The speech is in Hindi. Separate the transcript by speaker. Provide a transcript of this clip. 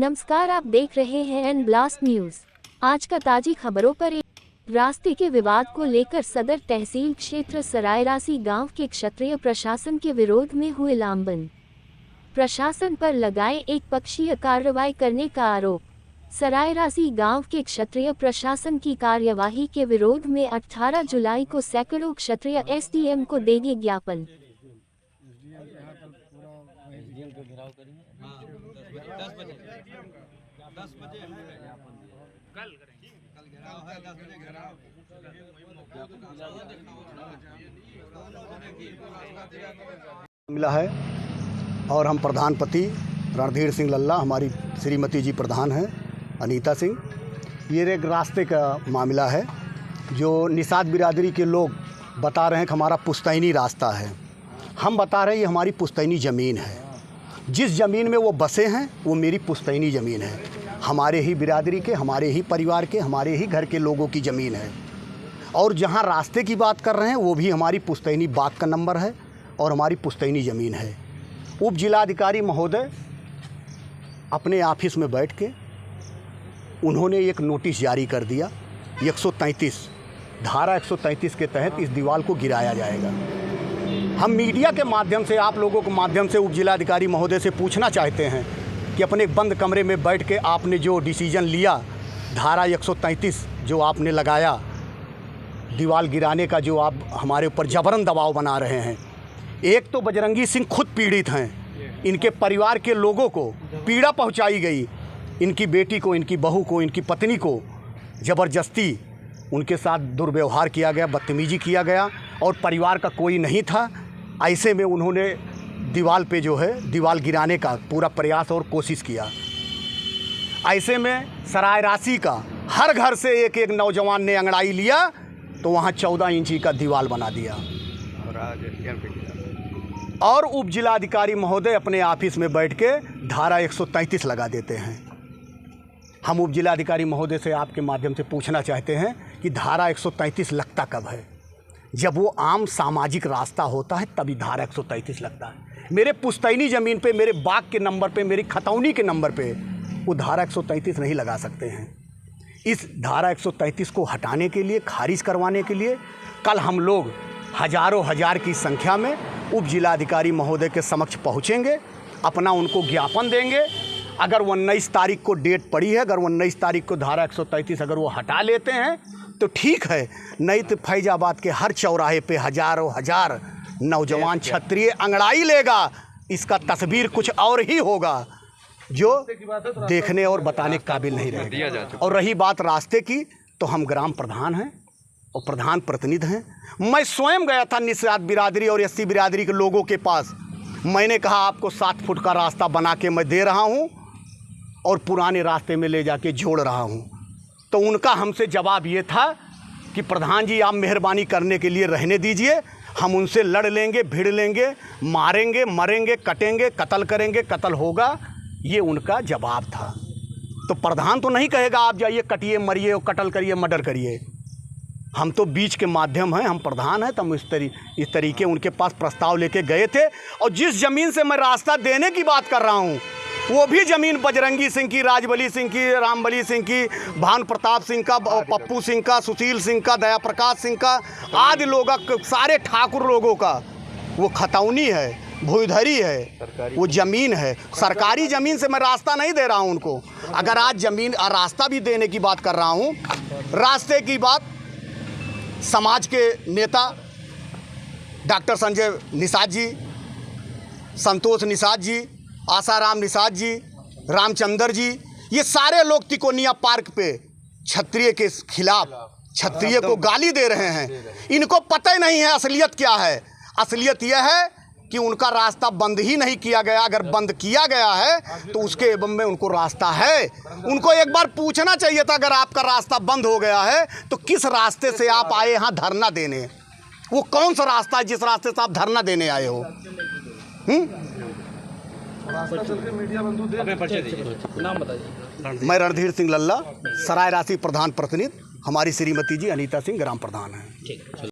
Speaker 1: नमस्कार, आप देख रहे हैं एन ब्लास्ट न्यूज। आज का ताजी खबरों पर एक रास्ते के विवाद को लेकर सदर तहसील क्षेत्र सरायरासी गांव के क्षत्रिय प्रशासन के विरोध में हुए लामबंद। प्रशासन पर लगाए एक पक्षीय कार्रवाई करने का आरोप। सरायरासी गांव के क्षत्रिय प्रशासन की कार्यवाही के विरोध में 18 जुलाई को सैकड़ों क्षत्रिय एसडीएम को देंगे ज्ञापन।
Speaker 2: मिला है और हम प्रधानपति रणधीर सिंह लल्ला, हमारी श्रीमती जी प्रधान हैं अनीता सिंह। ये एक रास्ते का मामला है जो निषाद बिरादरी के लोग बता रहे हैं कि हमारा पुश्तैनी रास्ता है। हम बता रहे हैं ये हमारी पुश्तैनी ज़मीन है। जिस ज़मीन में वो बसे हैं वो मेरी पुश्तैनी ज़मीन है। हमारे ही बिरादरी के, हमारे ही परिवार के, हमारे ही घर के लोगों की ज़मीन है। और जहाँ रास्ते की बात कर रहे हैं वो भी हमारी पुश्तैनी बाग का नंबर है और हमारी पुश्तैनी ज़मीन है। उप जिलाधिकारी महोदय अपने ऑफिस में बैठ के उन्होंने एक नोटिस जारी कर दिया। 133 धारा 133 के तहत इस दीवार को गिराया जाएगा। हम मीडिया के माध्यम से, आप लोगों के माध्यम से उप जिलाधिकारी महोदय से पूछना चाहते हैं कि अपने बंद कमरे में बैठ के आपने जो डिसीजन लिया, धारा 133 जो आपने लगाया, दीवार गिराने का, जो आप हमारे ऊपर जबरन दबाव बना रहे हैं। एक तो बजरंगी सिंह खुद पीड़ित हैं, इनके परिवार के लोगों को पीड़ा पहुंचाई गई। इनकी बेटी को, इनकी बहू को, इनकी पत्नी को ज़बरदस्ती उनके साथ दुर्व्यवहार किया गया, बदतमीजी किया गया और परिवार का कोई नहीं था। ऐसे में उन्होंने दीवार पे जो है दीवार गिराने का पूरा प्रयास और कोशिश किया। ऐसे में सरायरासी का हर घर से एक एक नौजवान ने अंगड़ाई लिया तो वहाँ 14 इंची का दीवार बना दिया। और उप जिलाधिकारी महोदय अपने ऑफिस में बैठ के धारा 133 लगा देते हैं। हम उप जिलाधिकारी महोदय से आपके माध्यम से पूछना चाहते हैं कि धारा 133 लगता कब है? जब वो आम सामाजिक रास्ता होता है तभी धारा 133 लगता है। मेरे पुश्तैनी ज़मीन पे, मेरे बाग के नंबर पे, मेरी खतौनी के नंबर पे वो धारा 133 नहीं लगा सकते हैं। इस धारा 133 को हटाने के लिए, खारिज करवाने के लिए कल हम लोग हज़ारों हजार की संख्या में उप जिलाधिकारी महोदय के समक्ष पहुँचेंगे, अपना उनको ज्ञापन देंगे। अगर 19 तारीख को डेट पड़ी है, अगर 19 तारीख को धारा 133 अगर वो हटा लेते हैं तो ठीक है, नहीं तो फैजाबाद के हर चौराहे पे हज़ारों हजार नौजवान क्षत्रिय अंगड़ाई लेगा। इसका तस्वीर कुछ और ही होगा जो देखने और बताने के काबिल नहीं रहेगा। और रही बात रास्ते की, तो हम ग्राम प्रधान हैं और प्रधान प्रतिनिधि हैं। मैं स्वयं गया था निषाद बिरादरी और एससी बिरादरी के लोगों के पास। मैंने कहा आपको 7 फुट का रास्ता बना के मैं दे रहा हूँ और पुराने रास्ते में ले जाके जोड़ रहा हूँ। तो उनका हमसे जवाब ये था कि प्रधान जी आप मेहरबानी करने के लिए रहने दीजिए, हम उनसे लड़ लेंगे, भिड़ लेंगे, मारेंगे, मरेंगे, कटेंगे, कत्ल करेंगे, कत्ल होगा। ये उनका जवाब था। तो प्रधान तो नहीं कहेगा आप जाइए कटिए, मरिए और कत्ल करिए, मर्डर करिए। हम तो बीच के माध्यम हैं, हम प्रधान हैं। तो हम इस तरीके उनके पास प्रस्ताव लेके गए थे। और जिस ज़मीन से मैं रास्ता देने की बात कर रहा हूँ वो भी ज़मीन बजरंगी सिंह की, राजबली सिंह की, रामबली सिंह की, भानु प्रताप सिंह का, पप्पू सिंह का, सुशील सिंह का, दया प्रकाश सिंह का, आदि लोग, सारे ठाकुर लोगों का वो खतौनी है, भूधरी है, वो ज़मीन है। सरकारी ज़मीन से मैं रास्ता नहीं दे रहा हूँ उनको। अगर आज ज़मीन और रास्ता भी देने की बात कर रहा हूँ, रास्ते की बात समाज के नेता डॉक्टर संजय निषाद जी, संतोष निषाद जी, आसाराम निषाद जी, रामचंद्र जी, ये सारे लोग तिकोनिया पार्क पे क्षत्रिय के खिलाफ, क्षत्रिय को गाली दे रहे हैं। इनको पता ही नहीं है असलियत क्या है। असलियत यह है कि उनका रास्ता बंद ही नहीं किया गया। अगर बंद किया गया है तो उसके एवं में उनको रास्ता है। उनको एक बार पूछना चाहिए था, अगर आपका रास्ता बंद हो गया है तो किस रास्ते से आप आए यहाँ धरना देने? वो कौन सा रास्ता है जिस रास्ते से आप धरना देने आए हो?
Speaker 3: नाम बताइए।
Speaker 2: मैं रणधीर सिंह लल्ला, सरायरासी प्रधान प्रतिनिधि, हमारी श्रीमती जी अनीता सिंह ग्राम प्रधान हैं।